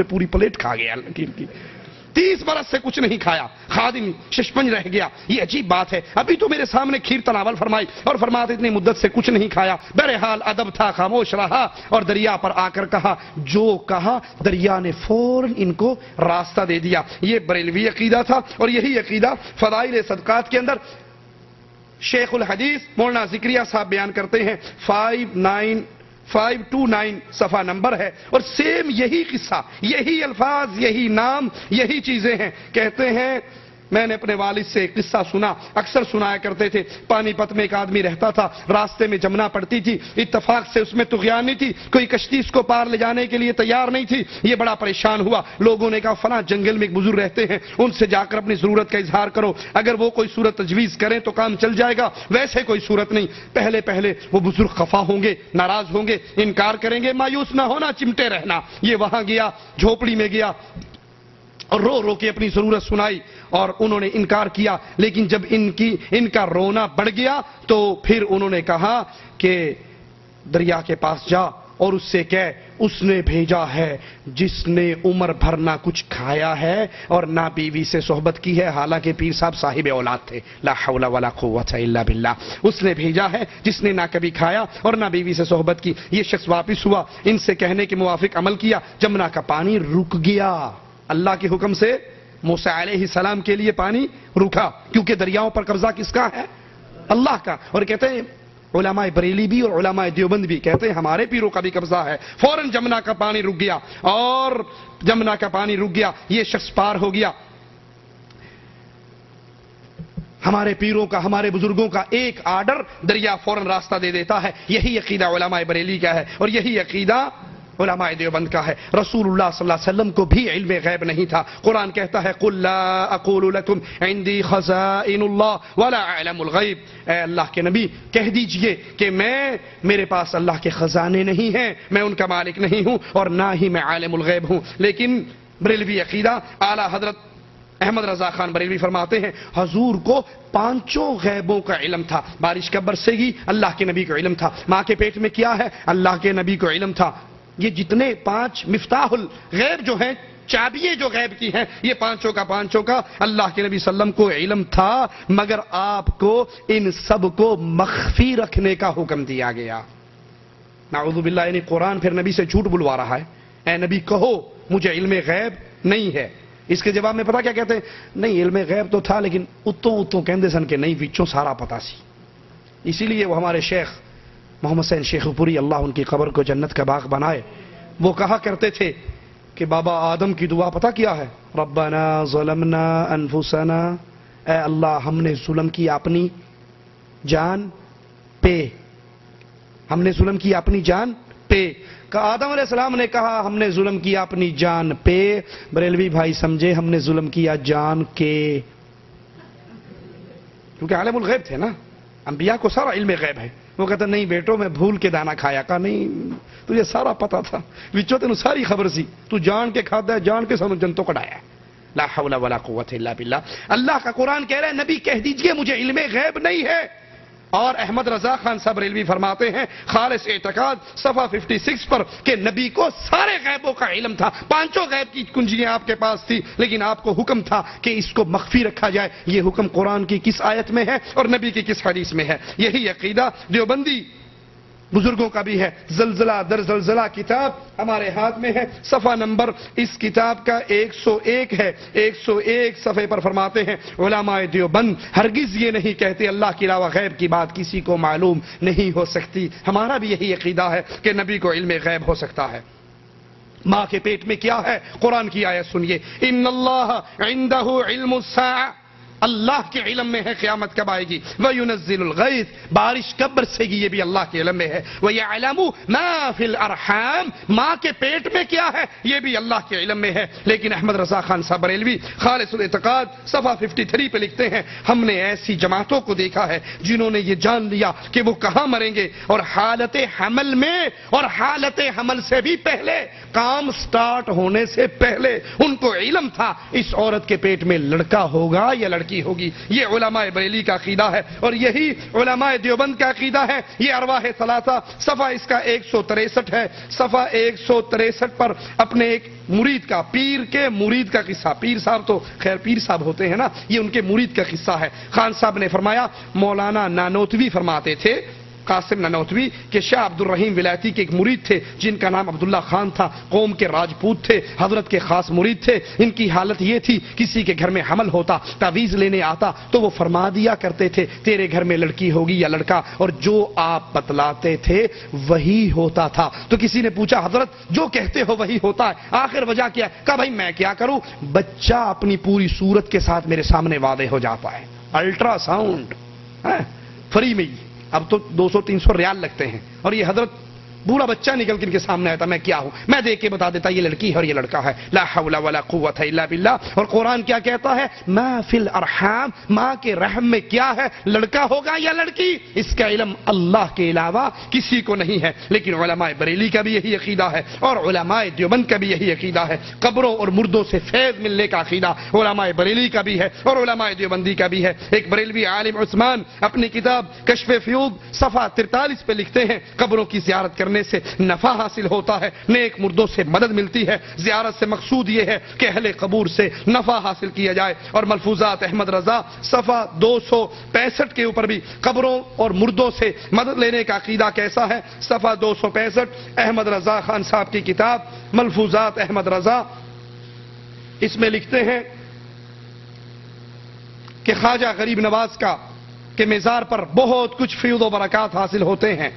پوری پلیٹ کھا گیا لکیر کی. 30 برس سے کچھ نہیں کھایا, خادم ششپنج رہ گیا. یہ عجیب بات ہے, ابھی تو میرے سامنے کھیر تناول فرمائی اور فرماتے اتنی مدت سے کچھ نہیں کھایا. بہرحال ادب تھا, خاموش رہا اور دریا پر آ کر کہا جو کہا. دریا نے فوراً ان کو راستہ دے دیا. یہ بریلوی عقیدہ تھا اور یہی عقیدہ فضائل صدقات کے اندر شیخ الحدیث مولانا ذکریہ صاحب بیان کرتے ہیں. 529 صفحہ نمبر ہے اور سیم یہی قصہ, یہی الفاظ, یہی نام, یہی چیزیں ہیں. کہتے ہیں میں نے اپنے والد سے ایک قصہ سنا, اکثر سنایا کرتے تھے. پانی پت میں ایک آدمی رہتا تھا, راستے میں جمنا پڑتی تھی, اتفاق سے اس میں طغیانی تھی, کوئی کشتی اس کو پار لے جانے کے لیے تیار نہیں تھی. یہ بڑا پریشان ہوا. لوگوں نے کہا فلاں جنگل میں ایک بزرگ رہتے ہیں, ان سے جا کر اپنی ضرورت کا اظہار کرو, اگر وہ کوئی صورت تجویز کریں تو کام چل جائے گا, ویسے کوئی صورت نہیں. پہلے پہلے وہ بزرگ خفا ہوں گے, ناراض ہوں گے, انکار کریں گے. مایوس نہ ہونا, چمٹے رہنا. یہ وہاں گیا, جھوپڑی میں گیا اور رو رو کے اپنی ضرورت سنائی اور انہوں نے انکار کیا. لیکن جب ان کا رونا بڑھ گیا تو پھر انہوں نے کہا کہ دریا کے پاس جا اور اس سے کہہ اس نے بھیجا ہے جس نے عمر بھر نہ کچھ کھایا ہے اور نہ بیوی سے صحبت کی ہے, حالانکہ پیر صاحب صاحب اولاد تھے. لا حول ولا قوت الا باللہ. اس نے بھیجا ہے جس نے نہ کبھی کھایا اور نہ بیوی سے صحبت کی. یہ شخص واپس ہوا, ان سے کہنے کے موافق عمل کیا. جمنا کا پانی رک گیا. اللہ کے حکم سے موسیٰ علیہ السلام کے لیے پانی رکا, کیونکہ دریاؤں پر قبضہ کس کا ہے؟ اللہ کا. اور کہتے ہیں علماء بریلی بھی اور علماء دیوبند بھی کہتے ہیں ہمارے پیروں کا بھی قبضہ ہے. فوراً جمنا کا پانی رک گیا اور جمنا کا پانی رک گیا. یہ شخص پار ہو گیا. ہمارے پیروں کا, ہمارے بزرگوں کا ایک آرڈر, دریا فوراً راستہ دے دیتا ہے. یہی عقیدہ علماء بریلی کا ہے اور یہی عقیدہ علماء دیوبند کا ہے. رسول اللہ صلی اللہ علیہ وسلم کو بھی علم غیب نہیں تھا. قرآن کہتا ہے قُلْ لَا أَقُولُ لَكُمْ عِنْدِي خَزَائِنُ اللَّهِ وَلَا أَعْلَمُ الْغَيْبِ. اے اللہ کے نبی کہہ دیجئے کہ میرے پاس اللہ کے خزانے نہیں ہیں, میں ان کا مالک نہیں ہوں اور نہ ہی میں عالم الغیب ہوں. لیکن بریلوی عقیدہ اعلیٰ حضرت احمد رضا خان بریلوی فرماتے ہیں حضور کو 5 غیبوں کا علم تھا. بارش کب برسے گی اللہ کے نبی کو علم تھا. ماں کے پیٹ میں کیا ہے اللہ کے نبی کو علم تھا. یہ جتنے 5 مفتاح الغیب جو ہیں, چابیے جو غیب کی ہیں, یہ 5 کا اللہ کے نبی صلی اللہ علیہ وسلم کو علم تھا, مگر آپ کو ان سب کو مخفی رکھنے کا حکم دیا گیا. نعوذ باللہ. یعنی قرآن پھر نبی سے جھوٹ بلوا رہا ہے. اے نبی کہو مجھے علم غیب نہیں ہے. اس کے جواب میں پتہ کیا کہتے ہیں؟ نہیں علم غیب تو تھا لیکن اتوں کہندے سن کہ نہیں وچوں سارا پتا سی. اسی لیے وہ ہمارے شیخ محمد حسین شیخ پوری اللہ ان کی قبر کو جنت کا باغ بنائے, وہ کہا کرتے تھے کہ بابا آدم کی دعا پتہ کیا ہے؟ ربنا ظلمنا انفسنا, اے اللہ ہم نے ظلم کیا اپنی جان پہ, ہم نے ظلم کیا اپنی جان پہ. کہ آدم علیہ السلام نے کہا ہم نے ظلم کیا اپنی جان پہ. بریلوی بھائی سمجھے ہم نے ظلم کیا جان کے, کیونکہ عالم الغیب تھے نا, انبیاء کو سارا علم غیب ہے. وہ کہتا نہیں بیٹو میں بھول کے دانا کھایا. کہا نہیں تجھے سارا پتا تھا, وچوں تینوں ساری خبر سی, تو جان کے کھاتا ہے, جان کے سانو جنتوں کڈایا. لا حول ولا قوت الا باللہ. اللہ کا قرآن کہہ رہا ہے نبی کہہ دیجئے مجھے علم غیب نہیں ہے. اور احمد رضا خان صاحب ریلوی فرماتے ہیں خالص اعتقاد صفحہ 56 پر کہ نبی کو سارے غیبوں کا علم تھا. 5 غیب کی کنجیاں آپ کے پاس تھی, لیکن آپ کو حکم تھا کہ اس کو مخفی رکھا جائے. یہ حکم قرآن کی کس آیت میں ہے اور نبی کی کس حدیث میں ہے؟ یہی عقیدہ دیوبندی بزرگوں کا بھی ہے. زلزلہ در زلزلہ کتاب ہمارے ہاتھ میں ہے, صفحہ نمبر اس کتاب کا 101 ہے. 101 صفحے پر فرماتے ہیں علماء دیوبند ہرگز یہ نہیں کہتے اللہ کے علاوہ غیب کی بات کسی کو معلوم نہیں ہو سکتی. ہمارا بھی یہی عقیدہ ہے کہ نبی کو علم غیب ہو سکتا ہے. ماں کے پیٹ میں کیا ہے؟ قرآن کی آیت سنیے, ان اللہ عنده علم الساعہ, اللہ کے علم میں ہے قیامت کب آئے گی. وَيُنَزِّلُ الْغَيْثَ, بارش کب برسے گی یہ بھی اللہ کے علم میں ہے. وَيَعْلَمُ مَا فِي الْأَرْحَامِ, ماں کے پیٹ میں کیا ہے یہ بھی اللہ کے علم میں ہے. لیکن احمد رضا خان صاحب بریلوی خالص الاعتقاد صفحہ 53 پہ لکھتے ہیں ہم نے ایسی جماعتوں کو دیکھا ہے جنہوں نے یہ جان لیا کہ وہ کہاں مریں گے, اور حالت حمل میں اور حالت حمل سے بھی پہلے, کام سٹارٹ ہونے سے پہلے ان کو علم تھا اس عورت کے پیٹ میں لڑکا ہوگا یا لڑکی لڑکی ہوگی. یہ علماء بریلی کا عقیدہ ہے اور یہی علماء دیوبند کا عقیدہ ہے. یہ ارواح ثلاثہ صفحہ اس کا 163 ہے. صفحہ 163 پر اپنے ایک مرید کا، پیر کے مرید کا قصہ، پیر صاحب تو خیر پیر صاحب ہوتے ہیں نا، یہ ان کے مرید کا قصہ ہے. خان صاحب نے فرمایا، مولانا نانوتوی فرماتے تھے، قاسم نانوتوی، کہ شاہ عبد الرحیم ولایتی کے ایک مرید تھے جن کا نام عبداللہ خان تھا، قوم کے راجپوت تھے، حضرت کے خاص مرید تھے. ان کی حالت یہ تھی، کسی کے گھر میں حمل ہوتا، تعویذ لینے آتا تو وہ فرما دیا کرتے تھے تیرے گھر میں لڑکی ہوگی یا لڑکا، اور جو آپ بتلاتے تھے وہی ہوتا تھا. تو کسی نے پوچھا، حضرت جو کہتے ہو وہی ہوتا ہے، آخر وجہ کیا ہے؟ کہا بھائی میں کیا کروں، بچہ اپنی پوری صورت کے ساتھ میرے سامنے واضح ہو جاتا ہے. الٹرا ساؤنڈ فری میں، اب تو 200-300 ریال لگتے ہیں، اور یہ حضرت پورا بچہ نکل کے ان کے سامنے آیا تھا. میں کیا ہوں، میں دیکھ کے بتا دیتا یہ لڑکی ہے اور یہ لڑکا ہے. لا حول ولا قوت الا باللہ. اور قرآن کیا کہتا ہے؟ ما فی الارحام، ماں کے رحم میں کیا ہے، لڑکا ہوگا یا لڑکی، اس کا علم اللہ کے علاوہ کسی کو نہیں ہے. لیکن علماء بریلی کا بھی یہی عقیدہ ہے اور علماء دیوبند کا بھی یہی عقیدہ ہے. قبروں اور مردوں سے فیض ملنے کا عقیدہ علماء بریلی کا بھی ہے اور علماء دیوبندی کا بھی ہے. ایک بریلوی عالم عثمان اپنی کتاب کشف فیوض صفحہ 43 پہ لکھتے ہیں، قبروں کی زیارت کرنے سے نفع حاصل ہوتا ہے، نیک مردوں سے مدد ملتی ہے. زیارت سے مقصود یہ ہے کہ اہل قبور سے نفع حاصل کیا جائے. اور ملفوظات احمد رضا صفحہ 265 کے اوپر بھی قبروں اور مردوں سے مدد لینے کا عقیدہ کیسا ہے. صفحہ 265 احمد رضا خان صاحب کی کتاب ملفوظات احمد رضا، اس میں لکھتے ہیں کہ خواجہ غریب نواز کا کہ مزار پر بہت کچھ فیض و برکات حاصل ہوتے ہیں.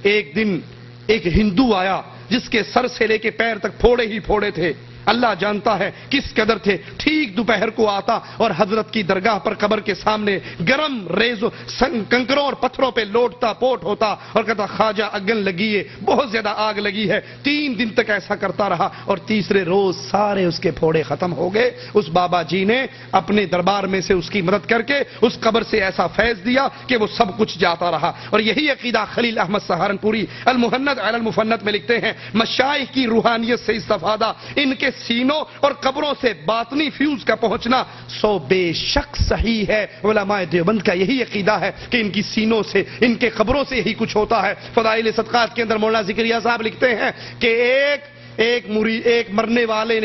ایک دن ایک ہندو آیا جس کے سر سے لے کے پیر تک پھوڑے ہی پھوڑے تھے. اللہ جانتا ہے کس قدر تھے. ٹھیک دوپہر کو آتا اور حضرت کی درگاہ پر قبر کے سامنے گرم ریزوں کنکروں اور پتھروں پہ لوٹتا پوٹ ہوتا اور کہتا خواجہ اگن لگی ہے، بہت زیادہ آگ لگی ہے. 3 دن تک ایسا کرتا رہا اور تیسرے روز سارے اس کے پھوڑے ختم ہو گئے. اس بابا جی نے اپنے دربار میں سے اس کی مدد کر کے اس قبر سے ایسا فیض دیا کہ وہ سب کچھ جاتا رہا. اور یہی عقیدہ خلیل احمد سہارنپوری المہند علی المفند میں لکھتے ہیں، مشائخ کی روحانیت سے استفادہ، ان کے سینوں اور قبروں سے باطنی فیوز کا پہنچنا سو بے شک صحیح ہے. علماء دیوبند کا یہی عقیدہ ہے کہ ان کی سینوں سے، ان کے قبروں سے یہی کچھ ہوتا ہے. فضائل صدقات کے اندر مولانا ذکریا صاحب لکھتے ہیں کہ ایک مرنے والے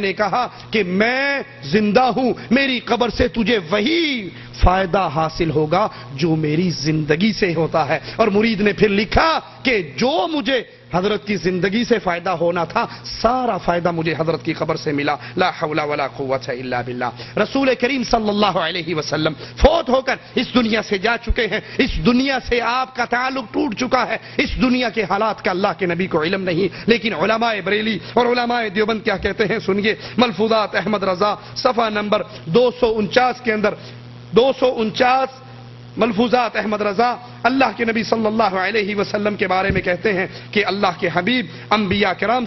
نے کہا کہ میں زندہ ہوں، میری قبر سے تجھے وہی فائدہ حاصل ہوگا جو میری زندگی سے ہوتا ہے. اور مرید نے پھر لکھا کہ جو مجھے حضرت کی زندگی سے فائدہ ہونا تھا سارا فائدہ مجھے حضرت کی قبر سے ملا. لا حول ولا قوت الا باللہ. رسول کریم صلی اللہ علیہ وسلم فوت ہو کر اس دنیا سے جا چکے ہیں. اس دنیا سے آپ کا تعلق ٹوٹ چکا ہے. اس دنیا کے حالات کا اللہ کے نبی کو علم نہیں. لیکن علماء بریلی اور علماء دیوبند کیا کہتے ہیں سنیے. ملفوظات احمد رضا صفحہ نمبر 249 کے اندر 249 ملفوظات احمد رضا اللہ کے نبی صلی اللہ علیہ وسلم کے بارے میں کہتے ہیں کہ اللہ کے حبیب انبیاء کرام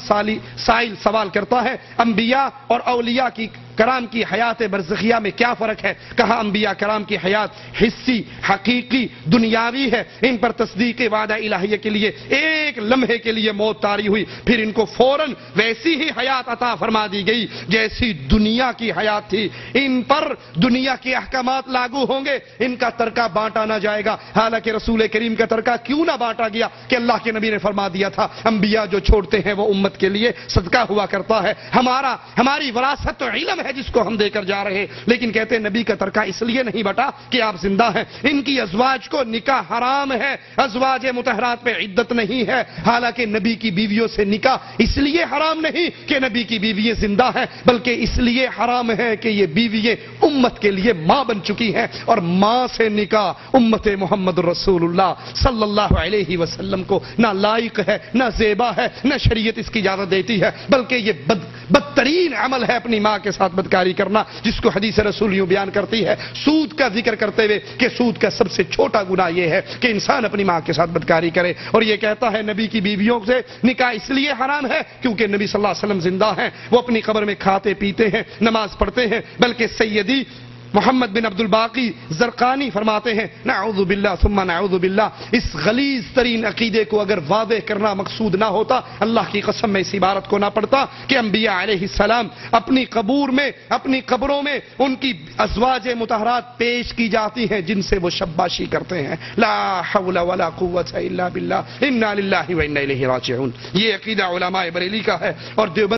سائل سوال کرتا ہے، انبیاء اور اولیاء کی کرام کی حیات برزخیہ میں کیا فرق ہے؟ کہا انبیاء کرام کی حیات حسی، حقیقی، دنیاوی ہے. ان پر تصدیق وعدہ الہیہ کے لیے ایک لمحے کے لیے موت طاری ہوئی، پھر ان کو فوراً ویسی ہی حیات عطا فرما دی گئی جیسی دنیا کی حیات تھی. ان پر دنیا کے احکامات لاگو ہوں گے، ان کا ترکہ بانٹا نہ جائے گا. حالانکہ رسول کریم کا ترکہ کیوں نہ بانٹا گیا کہ اللہ کے نبی نے فرما دیا تھا انبیاء جو چھوڑتے ہیں وہ امت کے لیے صدقہ ہوا کرتا ہے. ہماری وراثت تو علم ہے جس کو ہم دے کر جا رہے ہیں. لیکن کہتے ہیں نبی کا ترکہ اس لیے نہیں بٹا کہ آپ زندہ ہیں. ان کی ازواج کو نکاح حرام ہے، ازواج مطہرات پہ عدت نہیں ہے. حالانکہ نبی کی بیویوں سے نکاح اس لیے حرام نہیں کہ نبی کی بیوییں زندہ ہیں، بلکہ اس لیے حرام ہے کہ یہ بیوییں امت کے لیے ماں بن چکی ہیں. اور ماں سے نکاح امت محمد رسول اللہ صلی اللہ علیہ وسلم کو نہ لائق ہے، نہ زیبا ہے، نہ شریعت اس کی اجازت دیتی ہے. بلکہ یہ بدترین عمل ہے اپنی ماں کے ساتھ بدکاری کرنا، جس کو حدیث رسول یوں بیان کرتی ہے سود کا ذکر کرتے ہوئے کہ سود کا سب سے چھوٹا گناہ یہ ہے کہ انسان اپنی ماں کے ساتھ بدکاری کرے. اور یہ کہتا ہے نبی کی بیویوں سے نکاح اس لیے حرام ہے کیونکہ نبی صلی اللہ علیہ وسلم زندہ ہیں، وہ اپنی قبر میں کھاتے پیتے ہیں، نماز پڑھتے ہیں. بلکہ سیدی محمد بن عبد الباقی زرقانی فرماتے ہیں نعوذ باللہ ثم نعوذ باللہ، اس غلیظ ترین عقیدے کو اگر واضح کرنا مقصود نہ ہوتا، اللہ کی قسم میں اس عبارت کو نہ پڑھتا کہ انبیاء علیہ السلام اپنی قبروں میں ان کی ازواج مطہرات پیش کی جاتی ہیں جن سے وہ شباشی کرتے ہیں۔ لا حول ولا قوت الا باللہ، انا للہ و انا الیہ راجعون۔ یہ عقیدہ علماء بریلی کا ہے اور دیوبند